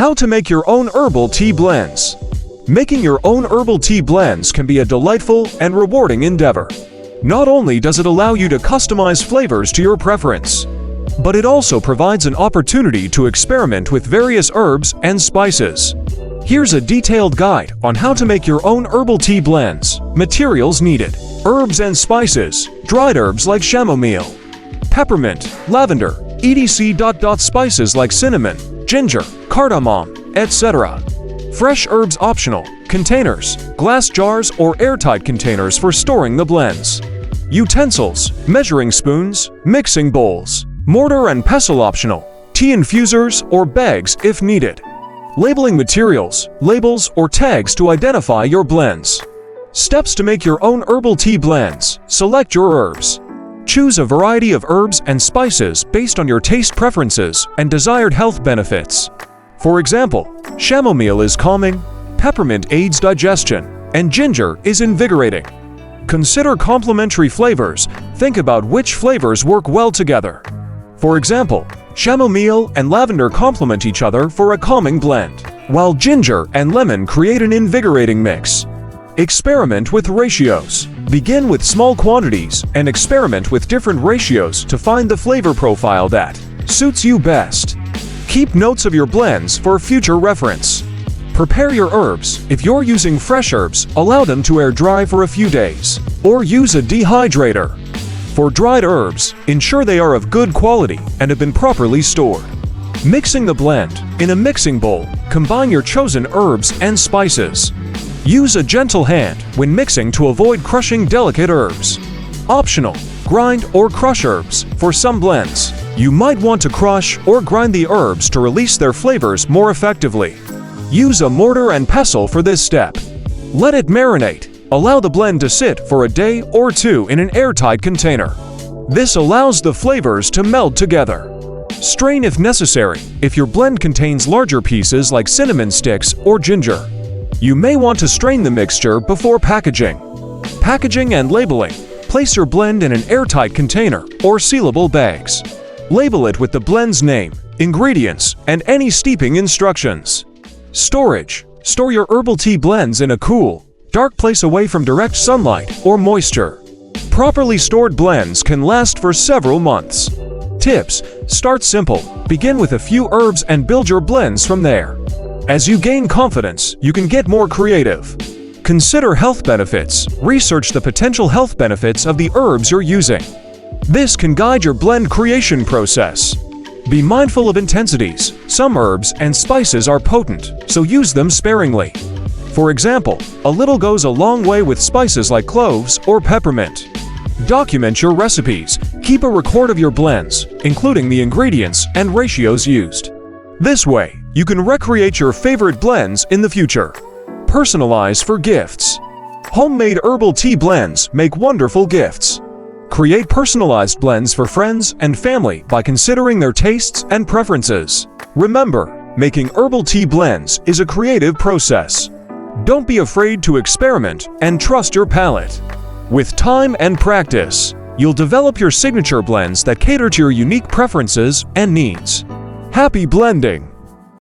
How to make your own herbal tea blends. Making your own herbal tea blends can be a delightful and rewarding endeavor. Not only does it allow you to customize flavors to your preference, but it also provides an opportunity to experiment with various herbs and spices. Here's a detailed guide on how to make your own herbal tea blends. Materials needed: herbs and spices, dried herbs like chamomile, peppermint, lavender, etc. Spices like cinnamon, ginger, cardamom, etc. Fresh herbs optional. Containers: glass jars or airtight containers for storing the blends. Utensils: measuring spoons, mixing bowls, mortar and pestle optional, tea infusers or bags if needed. Labeling materials: labels or tags to identify your blends. Steps to make your own herbal tea blends. Select your herbs. Choose a variety of herbs and spices based on your taste preferences and desired health benefits. For example, chamomile is calming, peppermint aids digestion, and ginger is invigorating. Consider complementary flavors. Think about which flavors work well together. For example, chamomile and lavender complement each other for a calming blend, while ginger and lemon create an invigorating mix. Experiment with ratios. Begin with small quantities and experiment with different ratios to find the flavor profile that suits you best. Keep notes of your blends for future reference. Prepare your herbs. If you're using fresh herbs, allow them to air dry for a few days, or use a dehydrator. For dried herbs, ensure they are of good quality and have been properly stored. Mixing the blend. In a mixing bowl, combine your chosen herbs and spices. Use a gentle hand when mixing to avoid crushing delicate herbs. Optional: grind or crush herbs. For some blends, you might want to crush or grind the herbs to release their flavors more effectively. Use a mortar and pestle for this step. Let it marinate. Allow the blend to sit for a day or two in an airtight container. This allows the flavors to meld together. Strain if necessary. If your blend contains larger pieces like cinnamon sticks or ginger, you may want to strain the mixture before packaging. Packaging and labeling. Place your blend in an airtight container or sealable bags. Label it with the blend's name, ingredients, and any steeping instructions. Storage. Store your herbal tea blends in a cool, dark place away from direct sunlight or moisture. Properly stored blends can last for several months. Tips: start simple. Begin with a few herbs and build your blends from there. As you gain confidence, you can get more creative. Consider health benefits. Research the potential health benefits of the herbs you're using. This can guide your blend creation process. Be mindful of intensities. Some herbs and spices are potent, so use them sparingly. For example, a little goes a long way with spices like cloves or peppermint. Document your recipes. Keep a record of your blends, including the ingredients and ratios used. This way, you can recreate your favorite blends in the future. Personalize for gifts. Homemade herbal tea blends make wonderful gifts. Create personalized blends for friends and family by considering their tastes and preferences. Remember, making herbal tea blends is a creative process. Don't be afraid to experiment and trust your palate. With time and practice, you'll develop your signature blends that cater to your unique preferences and needs. Happy blending!